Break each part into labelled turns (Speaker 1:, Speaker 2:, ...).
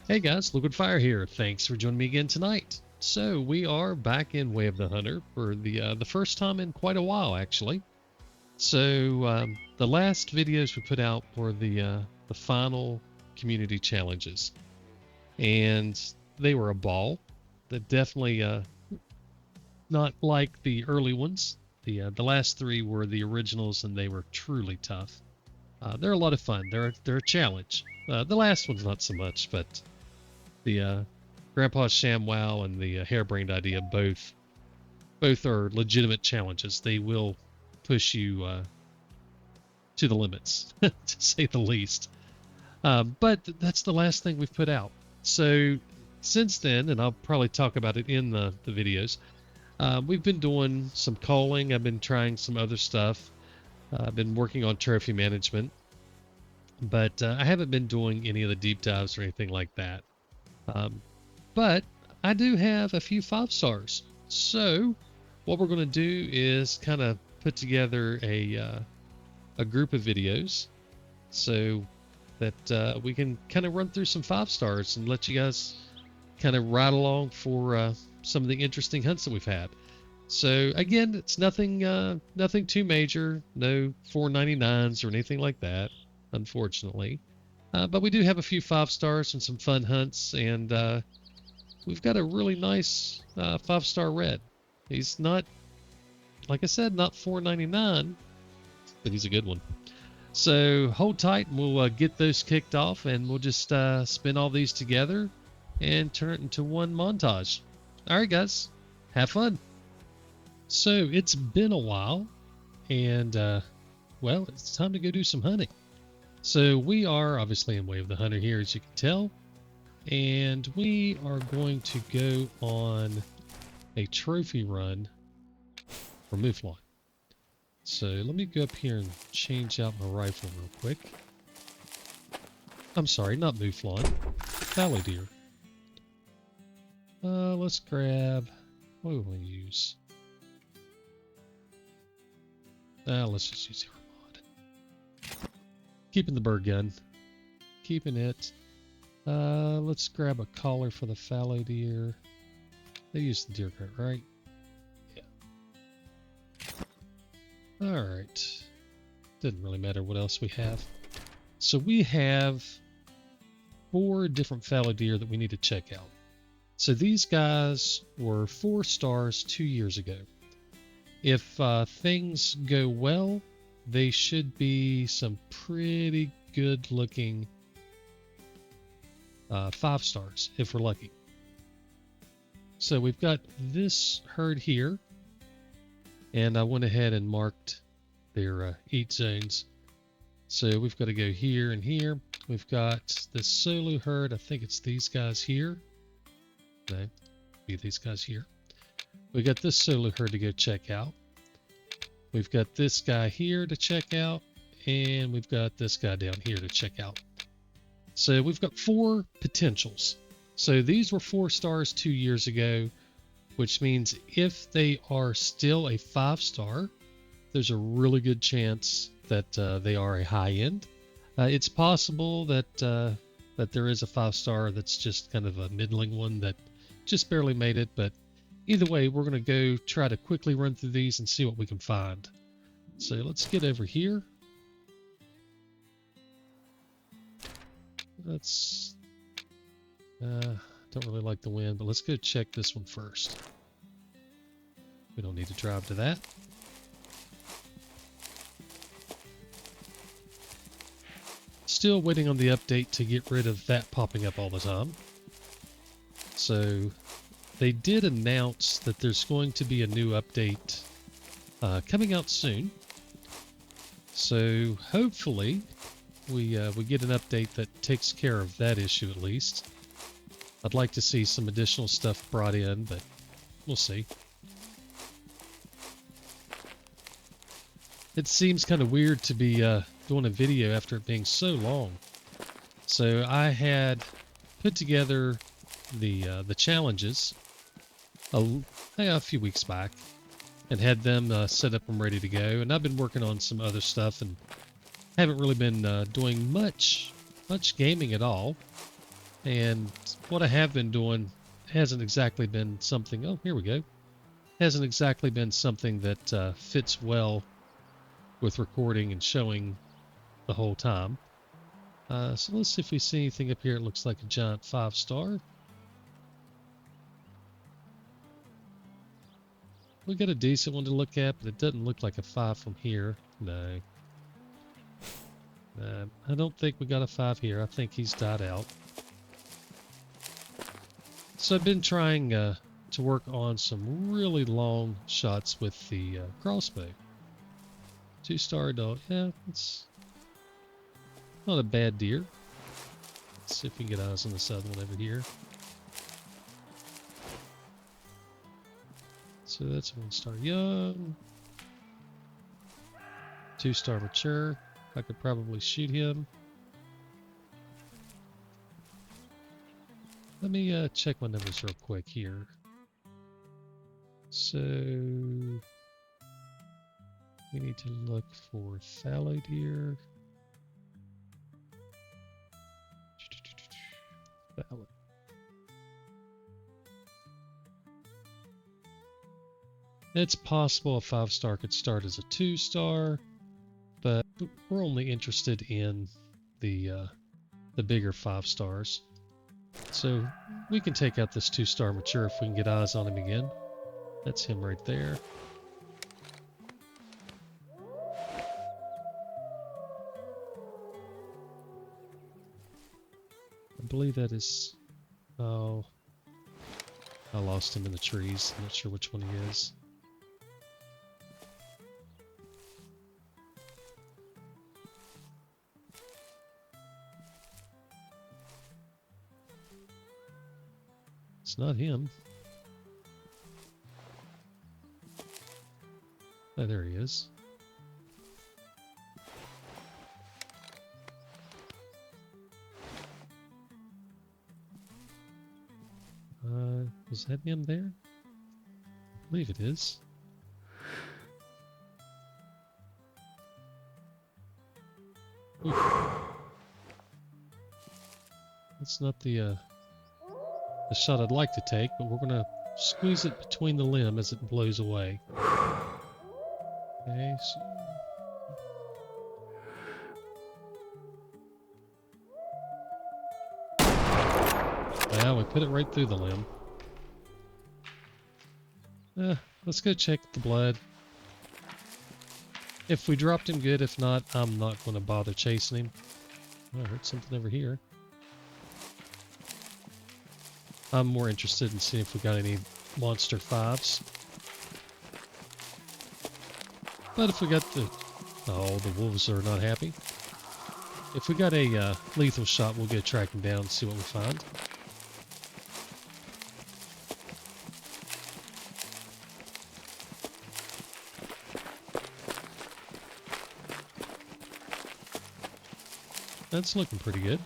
Speaker 1: Hey guys, Liquid Fire here. Thanks for joining me again tonight. So we are back in Way of the Hunter for the first time in quite a while, actually. So the last videos we put out were the final community challenges, and they were a ball. That definitely not like the early ones. The last three were the originals, and they were truly tough. They're a lot of fun. They're a challenge. The last one's not so much, but the Grandpa ShamWow and the Harebrained Idea both are legitimate challenges. They will push you to the limits, to say the least. But that's the last thing we've put out. So since then, and I'll probably talk about it in the videos, we've been doing some calling. I've been trying some other stuff. I've been working on trophy management, but I haven't been doing any of the deep dives or anything like that. Um, but I do have a few 5 stars. So what we're going to do is kind of put together a group of videos so that we can kind of run through some 5 stars and let you guys kind of ride along for some of the interesting hunts that we've had. So again, it's nothing too major, no 499s or anything like that, unfortunately. But we do have a few 5 stars and some fun hunts, and we've got a really nice 5-star red. He's not, like I said, not 499, but he's a good one. So hold tight, and we'll get those kicked off, and we'll just spin all these together and turn it into one montage. All right, guys, have fun. So it's been a while, and well, it's time to go do some hunting. So we are obviously in Way of the Hunter here, as you can tell, and we are going to go on a trophy run for Mouflon. So let me go up here and change out my rifle real quick. I'm sorry, not Mouflon, Fallow deer. Let's grab, what do we want to use? Let's just use Mod. Keeping the bird gun. Keeping it. Let's grab a collar for the fallow deer. They use the deer crate, right? Yeah. Alright. Doesn't really matter what else we have. So we have 4 different fallow deer that we need to check out. So these guys were 4 stars 2 years ago. If things go well, they should be some pretty good looking 5 stars if we're lucky. So we've got this herd here, and I went ahead and marked their eat zones. So we've got to go here and here. We've got this solo herd. I think it's these guys here. No, be these guys here. We got this solo herd to go check out. We've got this guy here to check out, and we've got this guy down here to check out. So we've got 4 potentials. So these were 4 stars 2 years ago, which means if they are still a 5-star, there's a really good chance that they are a high end. It's possible that that there is a 5-star that's just kind of a middling one that just barely made it, but either way, we're going to go try to quickly run through these and see what we can find. So let's get over here. Let's don't really like the wind, but let's go check this one first. We don't need to drive to that. Still waiting on the update to get rid of that popping up all the time. So they did announce that there's going to be a new update coming out soon. So hopefully we get an update that takes care of that issue at least. I'd like to see some additional stuff brought in, but we'll see. It seems kind of weird to be doing a video after it being so long. So I had put together the challenges a few weeks back and had them set up and ready to go. And I've been working on some other stuff and haven't really been doing much gaming at all. And what I have been doing hasn't exactly been something... Oh, here we go. Hasn't exactly been something that fits well with recording and showing the whole time. So let's see if we see anything up here. It looks like a giant 5-star. We got a decent one to look at, but it doesn't look like a 5 from here. No. I don't think we got a 5 here. I think he's died out. So I've been trying to work on some really long shots with the crossbow. 2-star dog. Yeah, it's not a bad deer. Let's see if we can get eyes on this other one over here. So that's 1-star young. 2-star mature. I could probably shoot him. Let me check my numbers real quick here. So we need to look for fallow deer. Fallow. It's possible a 5-star could start as a 2-star, but we're only interested in the bigger 5-stars. So we can take out this 2-star mature if we can get eyes on him again. That's him right there. I believe that is... Oh, I lost him in the trees. I'm not sure which one he is. It's not him. Oh, there he is. Is that him there? I believe it is. Oof. That's not the shot I'd like to take, but we're gonna squeeze it between the limb as it blows away. Okay, so wow, we put it right through the limb. Let's go check the blood. If we dropped him, good. If not, I'm not going to bother chasing him. Oh, I heard something over here. I'm more interested in seeing if we got any monster 5s. But if we got the... Oh, the wolves are not happy. If we got a lethal shot, we'll go track him down and see what we find. That's looking pretty good.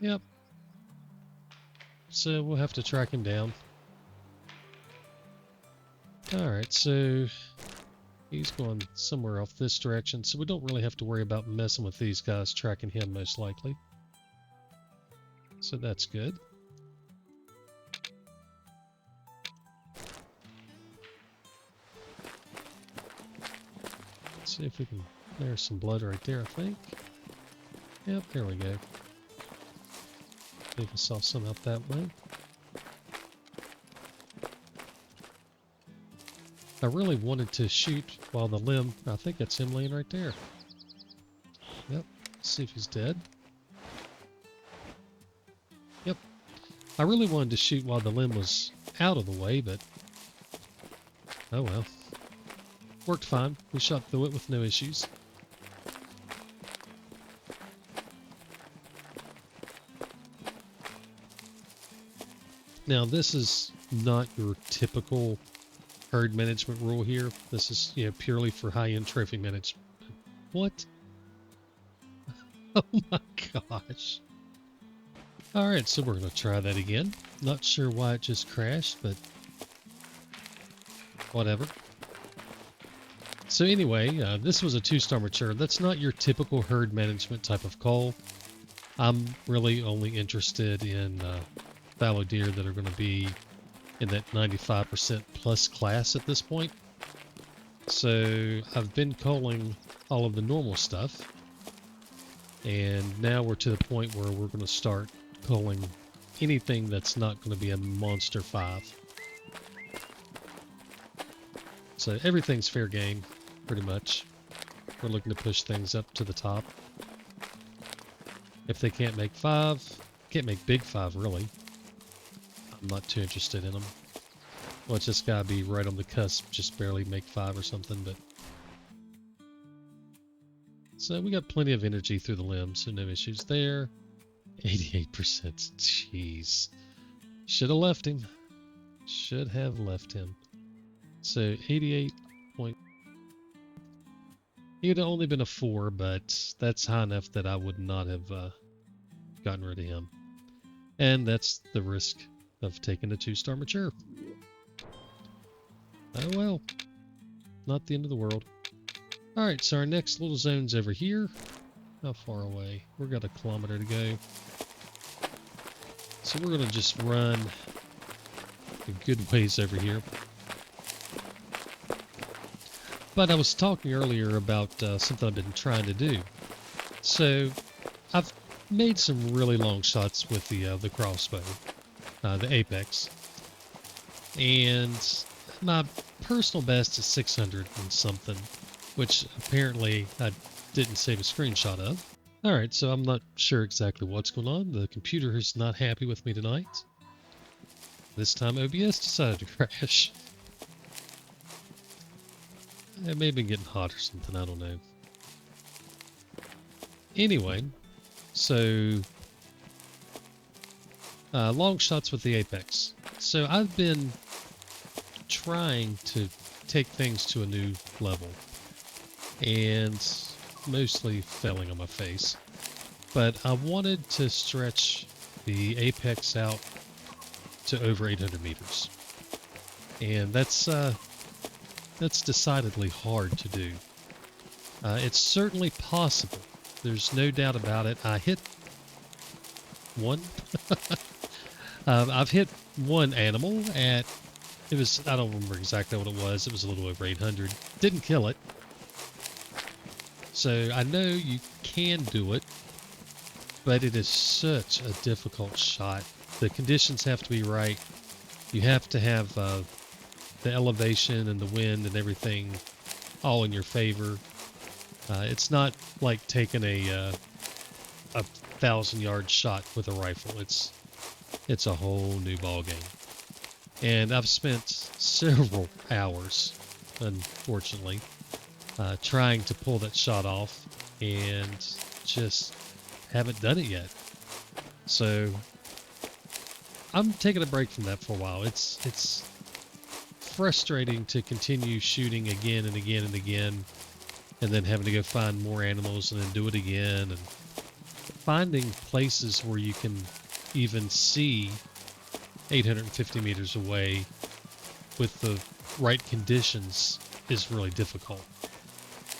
Speaker 1: Yep. So we'll have to track him down. Alright, so he's going somewhere off this direction, so we don't really have to worry about messing with these guys, tracking him most likely. So that's good. Let's see if we can... There's some blood right there, I think. Yep, there we go. Maybe I saw some out that way. I really wanted to shoot while the limb... I think that's him laying right there. Yep, let's see if he's dead. Yep. I really wanted to shoot while the limb was out of the way, but... Oh well. Worked fine. We shot through it with no issues. Now, this is not your typical herd management rule here. This is, purely for high-end trophy management. What? Oh my gosh. Alright, so we're going to try that again. Not sure why it just crashed, but whatever. So anyway, this was a 2-star mature. That's not your typical herd management type of call. I'm really only interested in fallow deer that are going to be in that 95% plus class at this point. So I've been culling all of the normal stuff, and now we're to the point where we're going to start culling anything that's not going to be a monster 5. So everything's fair game, pretty much. We're looking to push things up to the top. If they can't make 5, can't make big 5 really, I'm not too interested in them. Well, it's just gotta be right on the cusp, just barely make 5 or something, but... So we got plenty of energy through the limbs, so no issues there. 88%, jeez. Should have left him. Should have left him. So 88 point... He'd have only been a 4, but that's high enough that I would not have gotten rid of him. And that's the risk of taking a 2-star mature. Oh well. Not the end of the world. Alright, so our next little zone's over here. How far away? We've got 1 kilometer to go. So we're going to just run a good ways over here. But I was talking earlier about something I've been trying to do. So I've made some really long shots with the crossbow, the Apex, and my personal best is 600 and something, which apparently I didn't save a screenshot of. All right, so I'm not sure exactly what's going on. The computer is not happy with me tonight. This time OBS decided to crash. It may have been getting hot or something, I don't know. Anyway, so long shots with the Apex. So I've been trying to take things to a new level and mostly failing on my face. But I wanted to stretch the Apex out to over 800 meters. And that's decidedly hard to do. It's certainly possible. There's no doubt about it. I hit one. I've hit one animal at, it was, I don't remember exactly what it was. It was a little over 800. Didn't kill it. So I know you can do it, but it is such a difficult shot. The conditions have to be right. You have to have the elevation and the wind and everything all in your favor. It's not like taking a 1,000-yard shot with a rifle. It's a whole new ball game. And I've spent several hours, unfortunately, trying to pull that shot off and just haven't done it yet. So I'm taking a break from that for a while. It's frustrating to continue shooting again and again and again, and then having to go find more animals and then do it again, and finding places where you can even see 850 meters away with the right conditions is really difficult.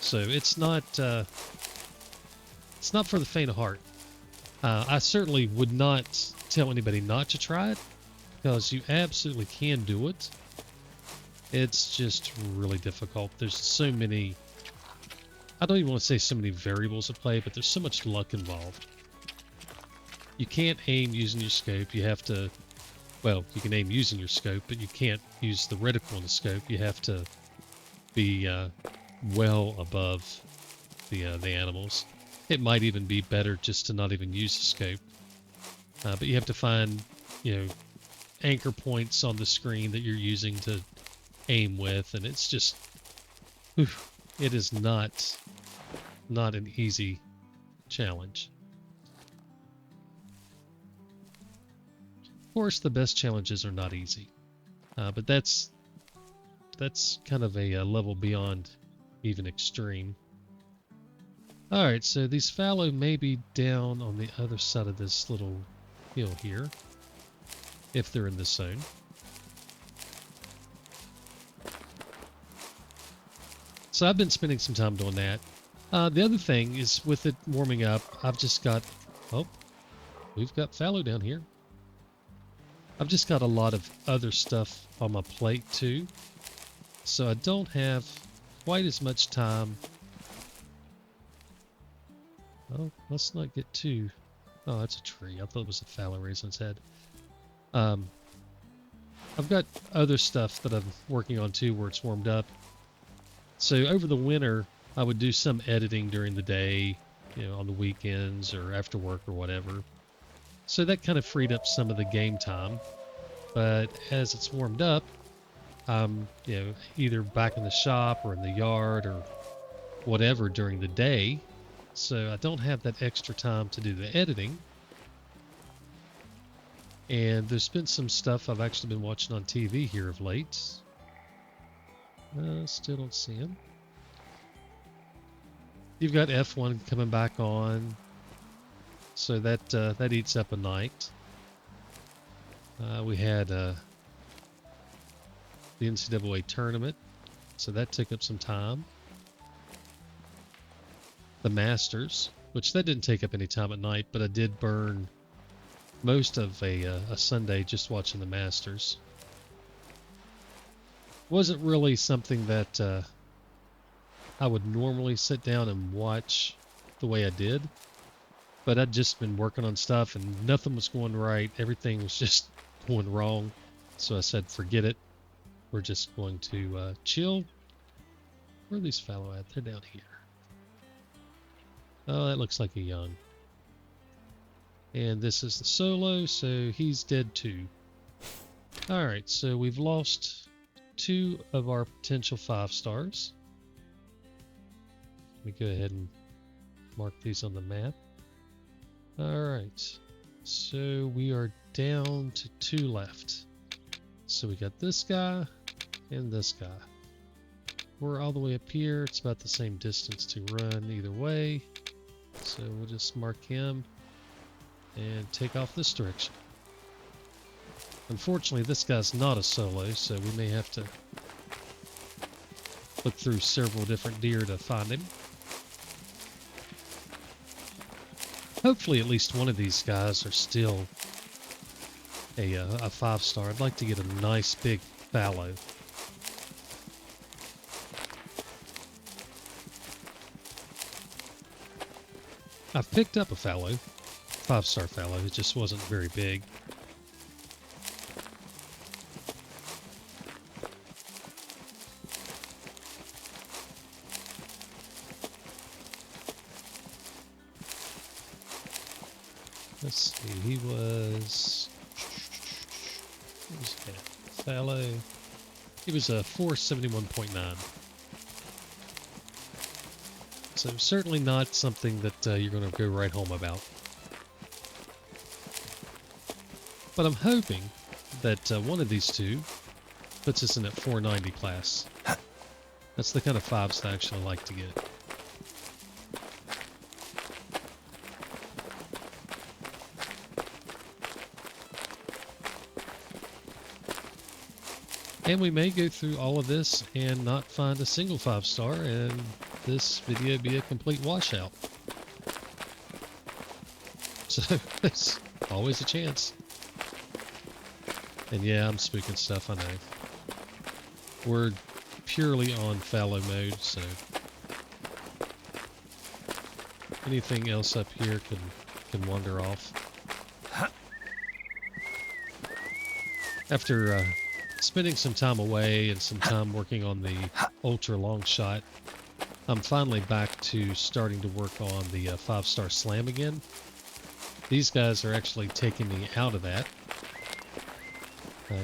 Speaker 1: So it's not for the faint of heart. I certainly would not tell anybody not to try it, because you absolutely can do it. It's just really difficult. There's so many, I don't even want to say so many variables at play, but there's so much luck involved. You can't aim using your scope. You have to, well, you can aim using your scope, but you can't use the reticle in the scope. You have to be well above the animals. It might even be better just to not even use the scope. But you have to find, anchor points on the screen that you're using to aim with, and it's just, it is not an easy challenge. Of course, the best challenges are not easy, but that's kind of a level beyond even extreme. Alright, so these fallow may be down on the other side of this little hill here, if they're in this zone. So I've been spending some time doing that. The other thing is, with it warming up, I've just got, oh, we've got fallow down here. I've just got a lot of other stuff on my plate too, so I don't have quite as much time. Oh, let's not get too... Oh, that's a tree. I thought it was a fallow raisin's head. I've got other stuff that I'm working on too where it's warmed up. So over the winter, I would do some editing during the day, you know, on the weekends or after work or whatever. So that kind of freed up some of the game time. But as it's warmed up, I'm, you know, either back in the shop or in the yard or whatever during the day. So I don't have that extra time to do the editing. And there's been some stuff I've actually been watching on TV here of late. Still don't see him. You've got F1 coming back on, so that eats up a night. We had the NCAA tournament, so that took up some time. The Masters, which that didn't take up any time at night, but I did burn most of a Sunday just watching the Masters. Wasn't really something that I would normally sit down and watch the way I did, but I'd just been working on stuff and nothing was going right. Everything was just going wrong. So I said, forget it. We're just going to chill. Where are these fallow at? They're down here. Oh, that looks like a young. And this is the solo, so he's dead too. Alright, so we've lost 2 of our potential 5 stars. Let me go ahead and mark these on the map. Alright, so we are down to 2 left. So we got this guy and this guy. We're all the way up here. It's about the same distance to run either way. So we'll just mark him and take off this direction. Unfortunately, this guy's not a solo, so we may have to look through several different deer to find him. Hopefully at least one of these guys are still a 5-star. I'd like to get a nice big fallow. I've picked up a fallow, 5-star fallow. It just wasn't very big. Let's see, he was, what was that? Fallow. He was a 471.9. So certainly not something that you're going to go right home about. But I'm hoping that one of these two puts us in that 490 class. That's the kind of 5s that I actually like to get. And we may go through all of this and not find a single 5-star, and this video be a complete washout. So, there's always a chance. And yeah, I'm spooking stuff, I know. We're purely on fallow mode, so anything else up here can wander off. After spending some time away and some time working on the ultra long shot, I'm finally back to starting to work on the 5-star slam again. These guys are actually taking me out of that,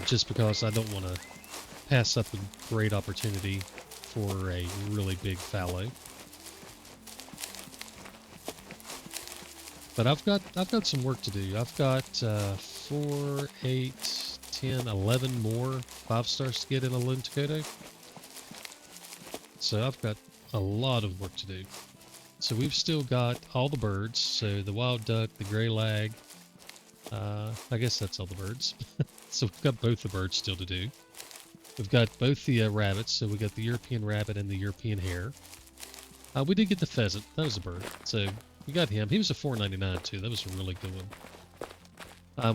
Speaker 1: just because I don't want to pass up a great opportunity for a really big fallow. But I've got some work to do. I've got 4, 8, 10, 11 more 5-stars to get in a Lone Dakota. So I've got a lot of work to do. So we've still got all the birds. So the wild duck, the gray lag. I guess that's all the birds. So we've got both the birds still to do. We've got both the rabbits. So we got the European rabbit and the European hare. We did get the pheasant. That was a bird. So we got him. He was a 499 too. That was a really good one.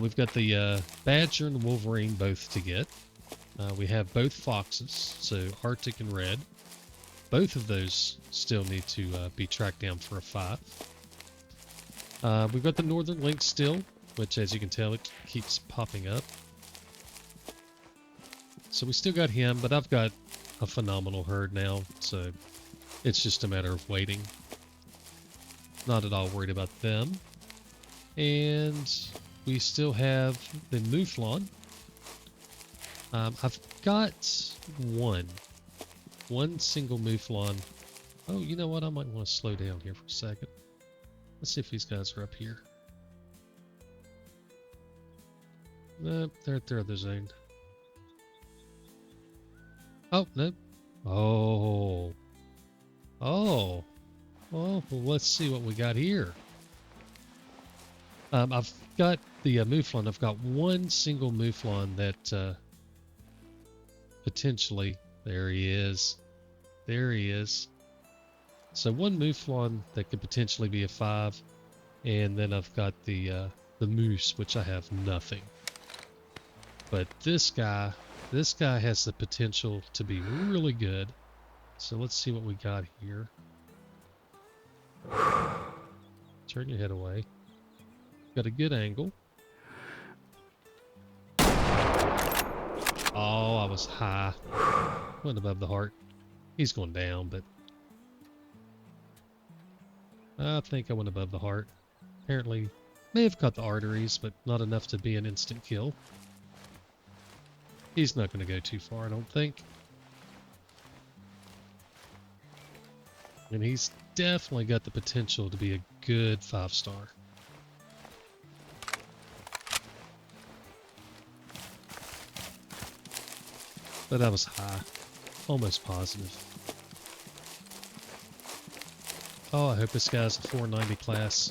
Speaker 1: We've got the badger and the wolverine both to get. We have both foxes, so Arctic and red. Both of those still need to be tracked down for a 5. We've got the northern lynx still, which as you can tell it keeps popping up. So we still got him, but I've got a phenomenal herd now, so it's just a matter of waiting. Not at all worried about them. And we still have the mouflon. I've got one single mouflon. Oh, you know what? I might want to slow down here for a second. Let's see if these guys are up here. Nope, they're at their other zone. Oh, nope. Oh. Oh. Well, let's see what we got here. I've got the mouflon. I've got one single mouflon that potentially... There he is. There he is. So one mouflon that could potentially be a 5, and then I've got the moose, which I have nothing. But this guy has the potential to be really good. So let's see what we got here. Turn your head away. Got a good angle. Oh, I was high. Went above the heart. He's going down, but I think I went above the heart. Apparently, may have caught the arteries, but not enough to be an instant kill. He's not going to go too far, I don't think. And he's definitely got the potential to be a good 5-star. But that was high. Almost positive. Oh, I hope this guy's a 490 class.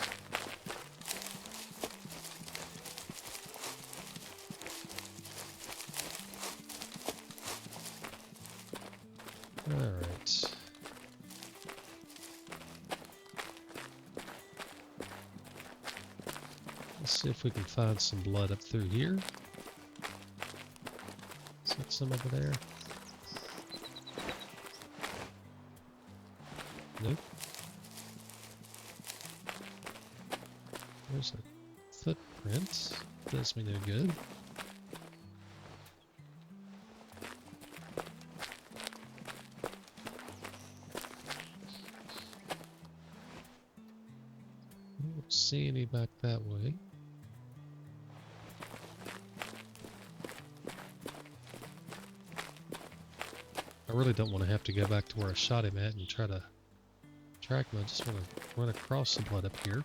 Speaker 1: Alright. Let's see if we can find some blood up through here. Is that some over there? Nope. There's a footprint. Does me no good. I don't see any back that way. I really don't want to have to go back to where I shot him at and try to track him. I just want to run across the blood up here.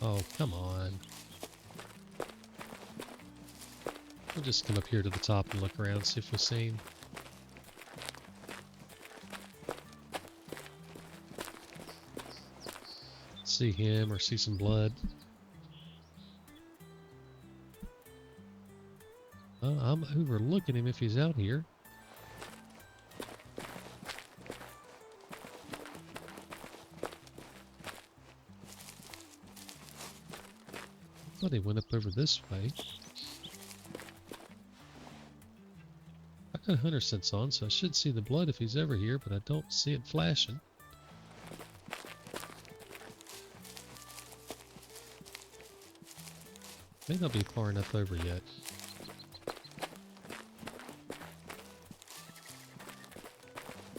Speaker 1: Oh, come on. We'll just come up here to the top and look around, see if we see him. See him or see some blood. I'm overlooking him if he's out here. I thought he went up over this way. I got hunter sense on, so I should see the blood if he's ever here, but I don't see it flashing. May not be far enough over yet.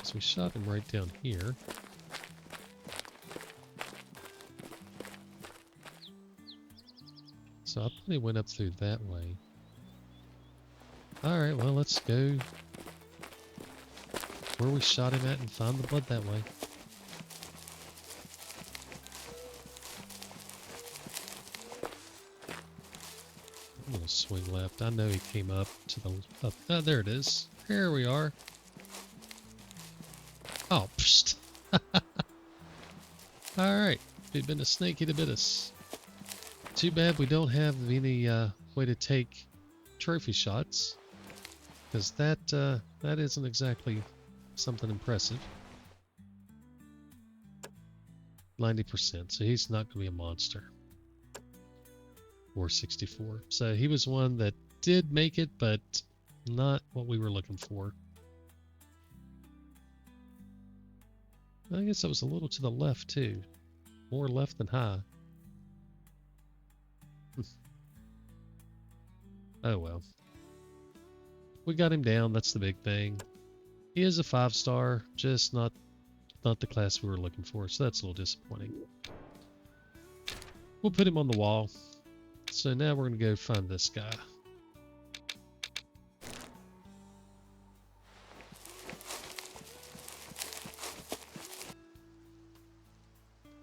Speaker 1: So we shot him right down here. So I probably went up through that way. Alright, well let's go where we shot him at and find the blood that way. I'm gonna swing left. I know he came up to the up. Oh, there it is. Here we are. Oh, psst. Alright. If he'd been a snake, he'd have bit us. Too bad we don't have any way to take trophy shots. Because that isn't exactly something impressive. 90%, so he's not going to be a monster. Or 64. So he was one that did make it, but not what we were looking for. I guess that was a little to the left too. More left than high. Oh well. We got him down, that's the big thing. He is a 5-star, just not the class we were looking for, so that's a little disappointing. We'll put him on the wall. So now we're going to go find this guy.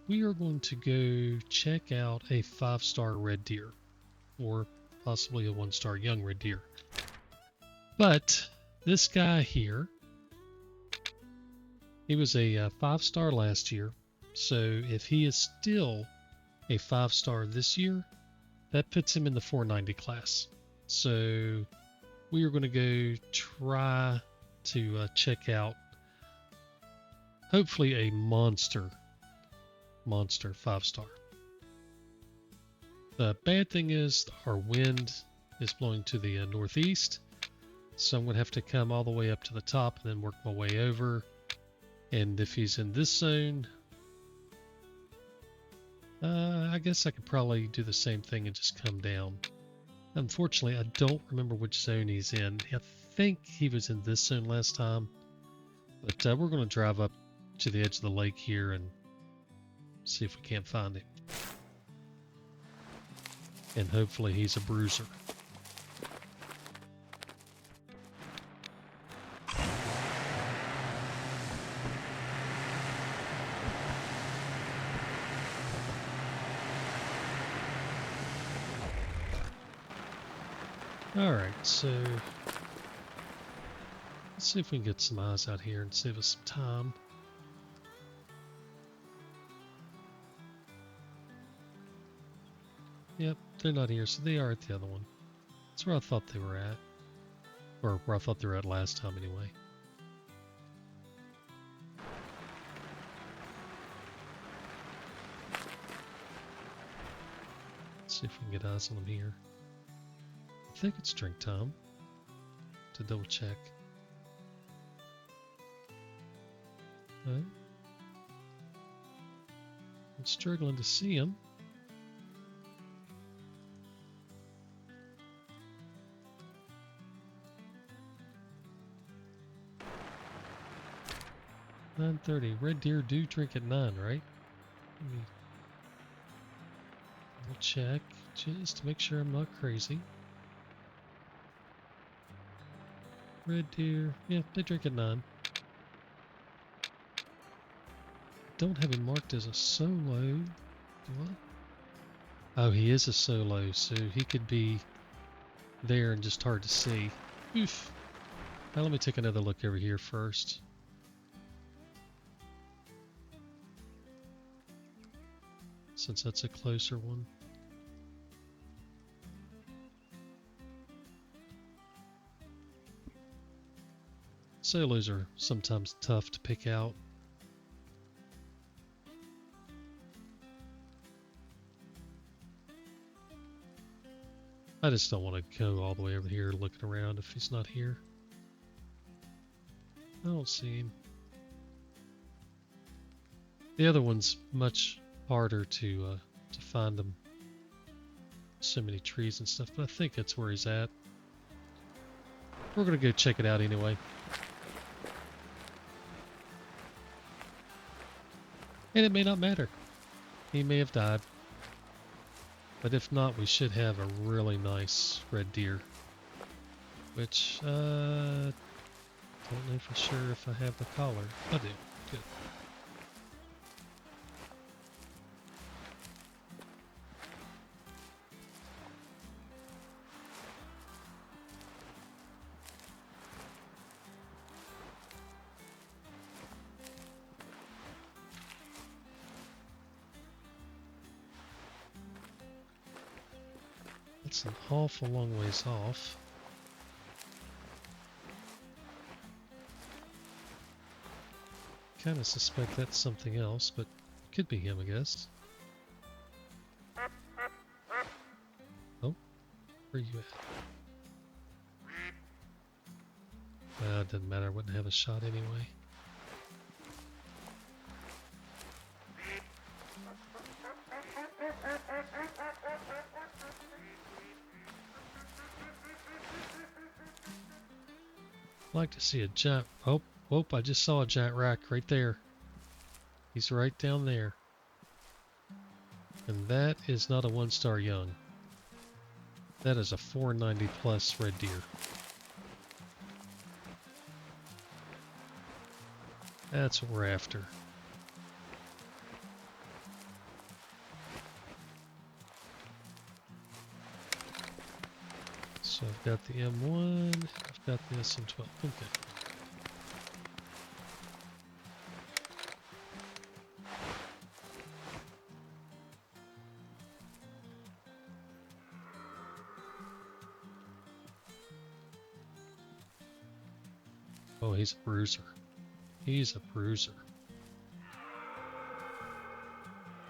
Speaker 1: We are going to go check out a 5-star red deer, or possibly a 1-star young red deer. But this guy here, he was a 5-star last year, so if he is still a 5-star this year, that puts him in the 490 class. So we are going to go try to check out hopefully a monster 5-star. The bad thing is our wind is blowing to the northeast, so I'm going to have to come all the way up to the top and then work my way over. And if he's in this zone, I guess I could probably do the same thing and just come down. Unfortunately, I don't remember which zone he's in. I think he was in this zone last time, but we're going to drive up to the edge of the lake here and see if we can't find him. And hopefully he's a bruiser. Alright, so let's see if we can get some eyes out here and save us some time. Yep, they're not here, so they are at the other one. That's where I thought they were at. Or where I thought they were at last time anyway. Let's see if we can get eyes on them here. I think it's drink time. To double check. I'm struggling to see him. $9:30. Red deer do drink at 9, right? Let me double check just to make sure I'm not crazy. Red deer, yeah, they drink at 9. Don't have him marked as a solo. What? Oh, he is a solo, so he could be there and just hard to see. Oof. Now let me take another look over here first. Since that's a closer one. Solos are sometimes tough to pick out. I just don't want to go all the way over here looking around if he's not here. I don't see him. The other one's much harder to find him. So many trees and stuff, but I think that's where he's at. We're gonna go check it out anyway. And it may not matter. He may have died. But if not, we should have a really nice red deer. Which, don't know for sure if I have the collar. I do. Good. That's an awful long ways off. Kind of suspect that's something else, but Could be him, I guess. Oh, where you at? It doesn't matter. I wouldn't have a shot anyway. I'd like to see a giant... Oh, I just saw a giant rack right there. He's right down there. And that is not a 1-star young. That is a 490 plus red deer. That's what we're after. So I've got the M1, I've got the SM12. Okay. Oh, he's a bruiser. He's a bruiser.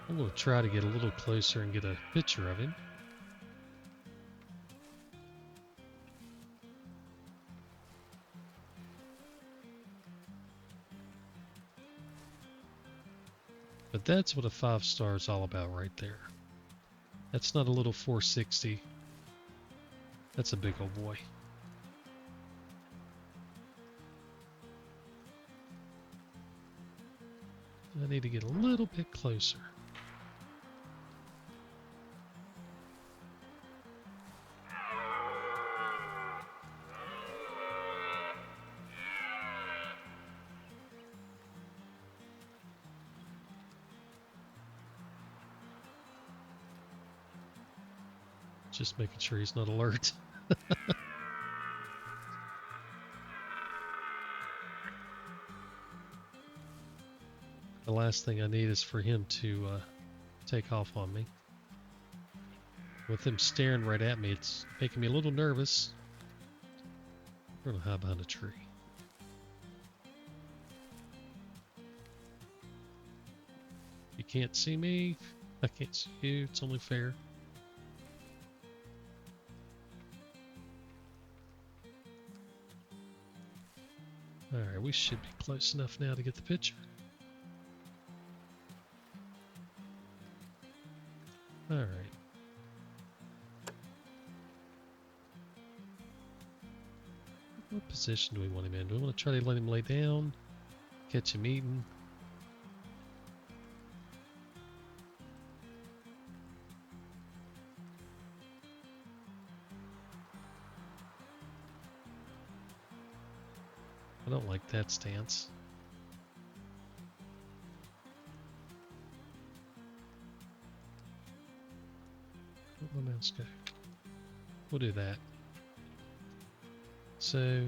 Speaker 1: I'm going to try to get a little closer and get a picture of him. But that's what a 5-star is all about right there. That's not a little 460. That's a big old boy. I need to get a little bit closer. Just making sure he's not alert. The last thing I need is for him to take off on me. With him staring right at me, it's making me a little nervous. We're gonna hide behind a tree. You can't see me. I can't see you. It's only fair. Alright, we should be close enough now to get the picture. Alright. What position do we want him in? Do we want to try to let him lay down? Catch him eating? I don't like that stance. Where'd my mouse go? We'll do that. So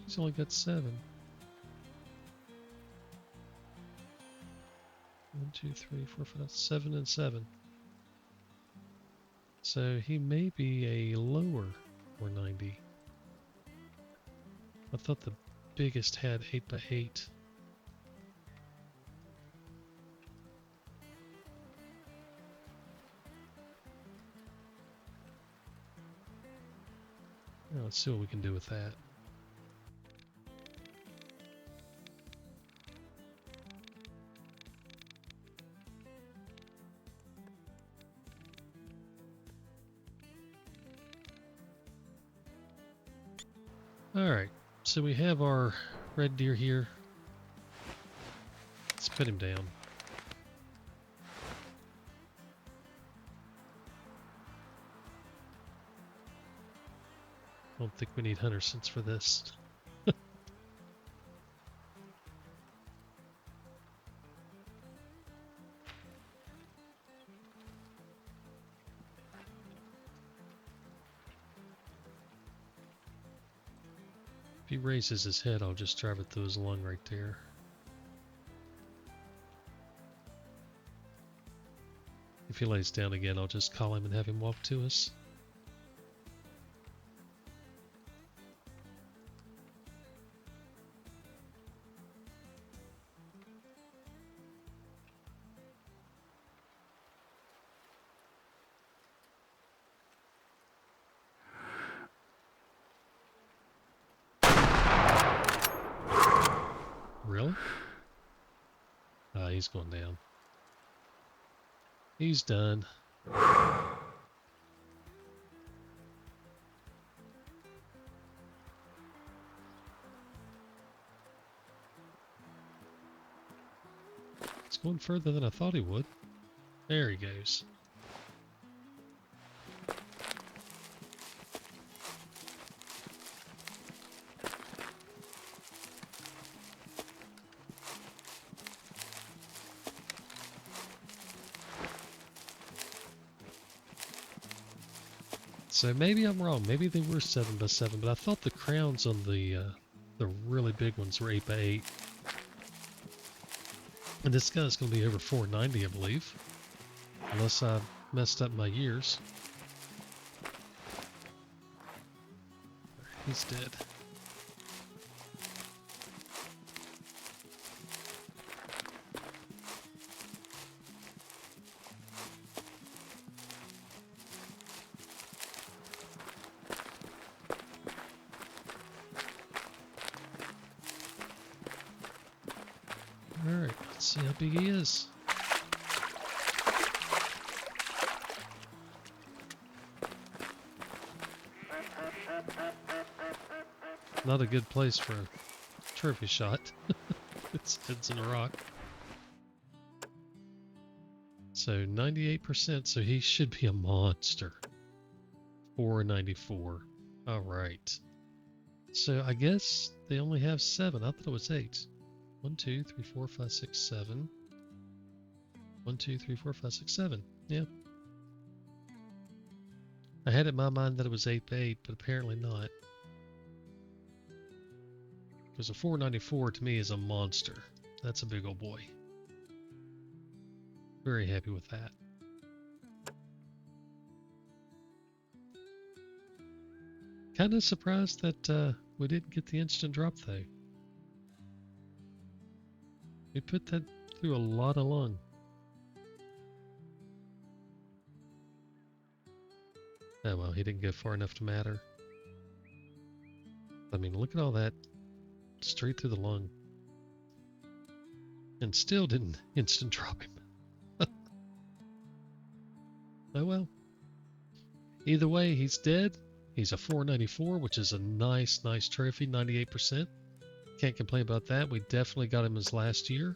Speaker 1: he's only got 7. 1, 2, 3, 4, 5, 7 and 7. So he may be a lower 490. I thought the biggest had 8x8. Now let's see what we can do with that. Alright, so we have our red deer here. Let's put him down. I don't think we need hunter sense for this. If he raises his head, I'll just drive it through his lung right there. If he lays down again, I'll just call him and have him walk to us. he's going down. He's done. It's going further than I thought he would. There he goes. So maybe I'm wrong. Maybe they were 7x7, but I thought the crowns on the really big ones were 8x8. And this guy's going to be over 490, I believe, unless I messed up my years. He's dead. Alright, let's see how big he is. Not a good place for a trophy shot. Its head's in a rock. So 98%, so he should be a monster. 494. Alright. So I guess they only have 7. I thought it was 8. 1, 2, 3, 4, 5, 6, 7. 1, 2, 3, 4, 5, 6, 7. Yeah. I had it in my mind that it was 8x8, but apparently not. Because a 494 to me is a monster. That's a big old boy. Very happy with that. Kind of surprised that we didn't get the instant drop though. We put that through a lot of lung. Oh well, he didn't go far enough to matter. I mean, look at all that straight through the lung. And still didn't instant drop him. Oh well. Either way, he's dead. He's a 494, which is a nice trophy, 98%. Can't complain about that. We definitely got him his last year.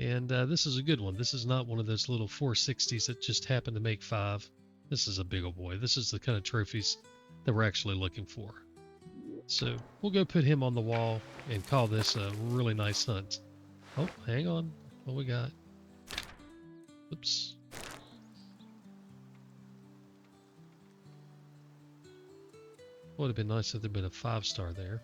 Speaker 1: And this is a good one. This is not one of those little 460s that just happened to make 5. This is a big old boy. This is the kind of trophies that we're actually looking for. So we'll go put him on the wall and call this a really nice hunt. Oh, hang on. What we got? Oops. Would have been nice if there'd been a 5-star there.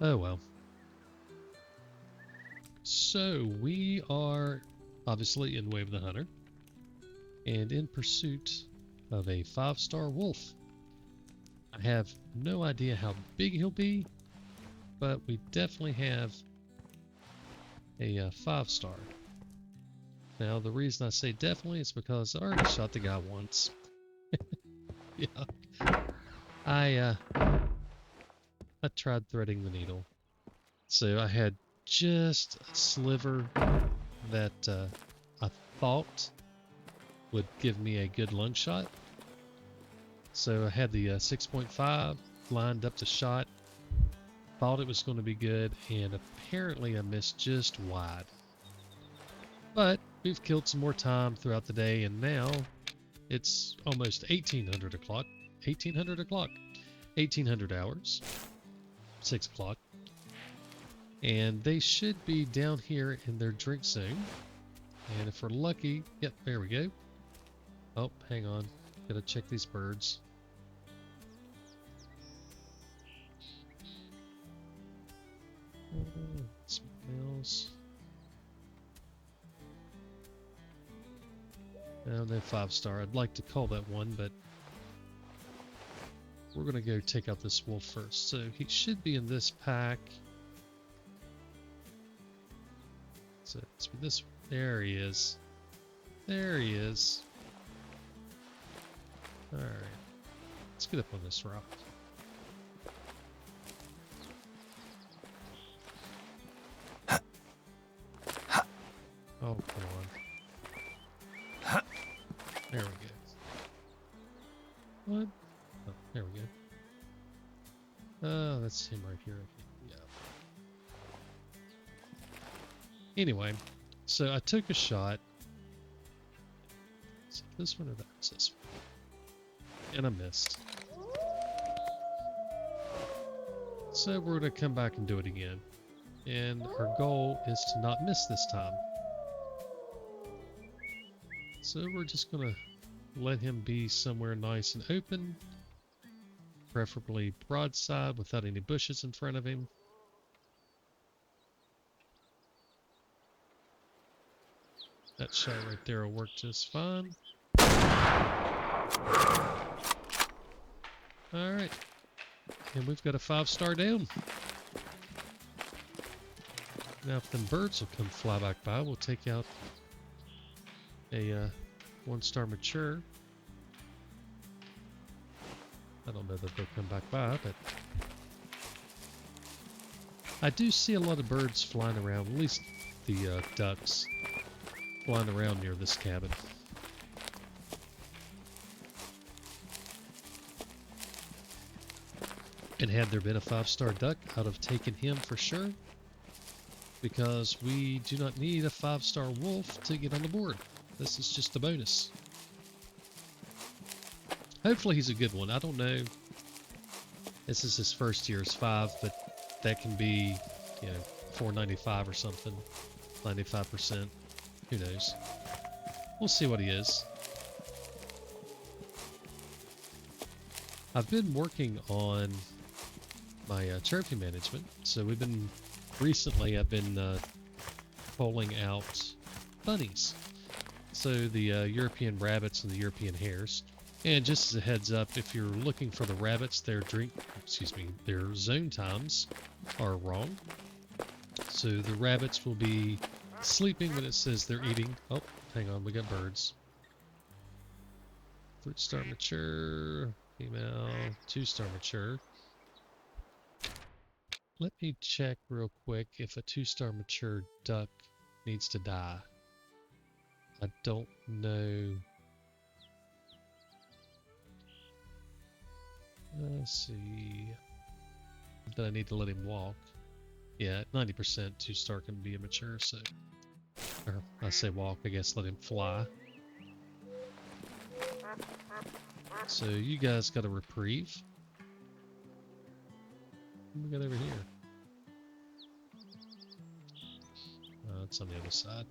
Speaker 1: Oh well. So we are obviously in Way of the Hunter and in pursuit of a 5-star wolf. I have no idea how big he'll be, but we definitely have a 5-star. Now the reason I say definitely is because I already shot the guy once. Yeah. I tried threading the needle. So I had just a sliver that I thought would give me a good lung shot. So I had the 6.5 lined up the shot, thought it was going to be good, and apparently I missed just wide. But we've killed some more time throughout the day, and now it's almost 1800 o'clock. 1800 o'clock. 1800 hours. 6 o'clock. And they should be down here in their drink zone. And if we're lucky, yep, there we go. Oh, hang on. Gotta check these birds. Smells. No, no 5-star. I'd like to call that one, but we're gonna go take out this wolf first. So he should be in this pack. So it's this. There he is. There he is. All right. Let's get up on this rock. Oh, come on. There we go. What? Oh, there we go. That's him right here. Yeah. Anyway, so I took a shot. Is it this one or that? It's this one. And I missed. So we're going to come back and do it again. And our goal is to not miss this time. So we're just going to let him be somewhere nice and open. Preferably broadside without any bushes in front of him. That shot right there will work just fine. Alright. And we've got a 5-star down. Now if them birds will come fly back by, we'll take out a 1-star mature. I don't know that they'll come back by, but I do see a lot of birds flying around, at least the ducks flying around near this cabin. And had there been a 5-star duck, I'd have taken him for sure, because we do not need a 5-star wolf to get on the board. This is just a bonus. Hopefully he's a good one. I don't know. This is his first year as 5, but that can be, you know, 495 or something. 95%. Who knows? We'll see what he is. I've been working on my trophy management. So I've been pulling out bunnies. So the European rabbits and the European hares. And just as a heads up, if you're looking for the rabbits, their zone times are wrong. So the rabbits will be sleeping when it says they're eating. Oh, hang on, we got birds. Fruit star mature, female, 2-star mature. Let me check real quick if a 2-star mature duck needs to die. I don't know. Let's see. That I need to let him walk. Yeah, 90% 2-star can be immature, so. Or I say walk, I guess let him fly. So you guys got a reprieve. What we got over here? It's on the other side.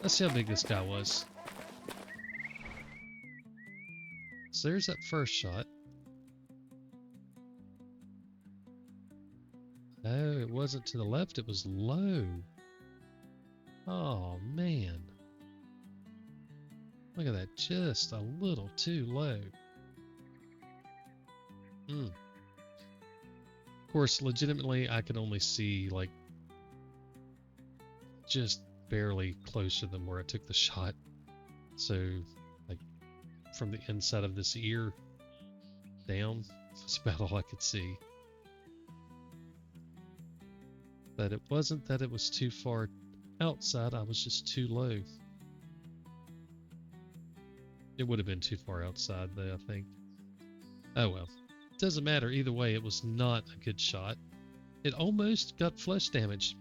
Speaker 1: Let's see how big this guy was. So there's that first shot. Oh, it wasn't to the left, it was low. Oh, man. Look at that, just a little too low. Of course, legitimately, I could only see, like, just barely closer than where I took the shot. So, like, from the inside of this ear down, that's about all I could see. But it wasn't that it was too far outside, I was just too low. It would have been too far outside though, I think. Oh well. Doesn't matter, either way, it was not a good shot. It almost got flesh damage.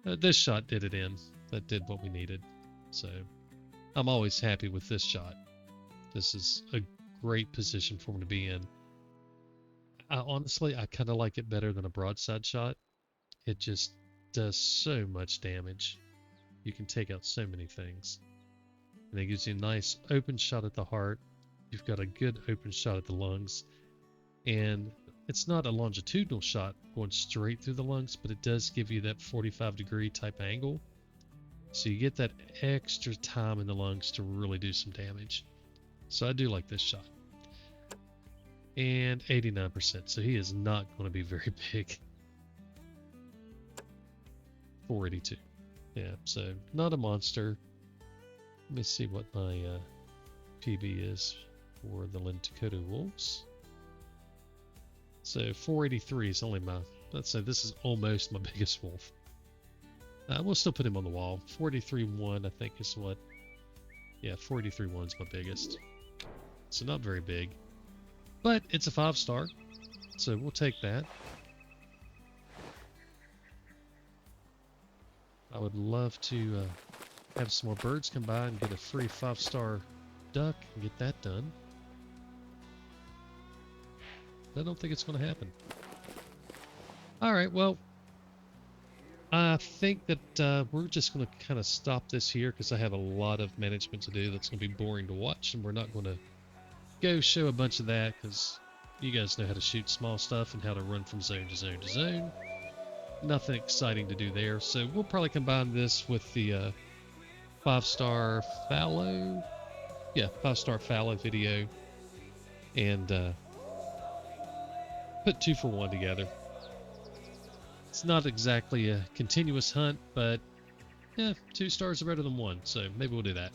Speaker 1: This shot did it in. That did what we needed. So, I'm always happy with this shot. This is a great position for him to be in. Honestly, I kind of like it better than a broadside shot. It just does so much damage. You can take out so many things. And it gives you a nice open shot at the heart. You've got a good open shot at the lungs. And it's not a longitudinal shot going straight through the lungs, but it does give you that 45-degree type angle. So you get that extra time in the lungs to really do some damage. So I do like this shot. And 89%, so he is not going to be very big. 482. Yeah, so not a monster. Let me see what my PB is for the Dakota Wolves. So 483 is only my, let's say this is almost my biggest wolf. We'll still put him on the wall. 43-1, I think, is what. Yeah, 43-1's my biggest. So not very big. But it's a 5-star, so we'll take that. I would love to have some more birds come by and get a free 5-star duck and get that done. I don't think it's going to happen. Alright, well, I think that we're just going to kind of stop this here because I have a lot of management to do that's going to be boring to watch, and we're not going to go show a bunch of that because you guys know how to shoot small stuff and how to run from zone to zone to zone. Nothing exciting to do there, so we'll probably combine this with the 5-star fallow. Yeah, 5-star fallow video and put 2 for 1 together. It's not exactly a continuous hunt, but yeah, 2 stars are better than 1, so maybe we'll do that.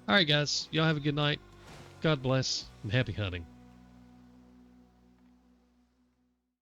Speaker 1: Alright guys, y'all have a good night. God bless, and happy hunting.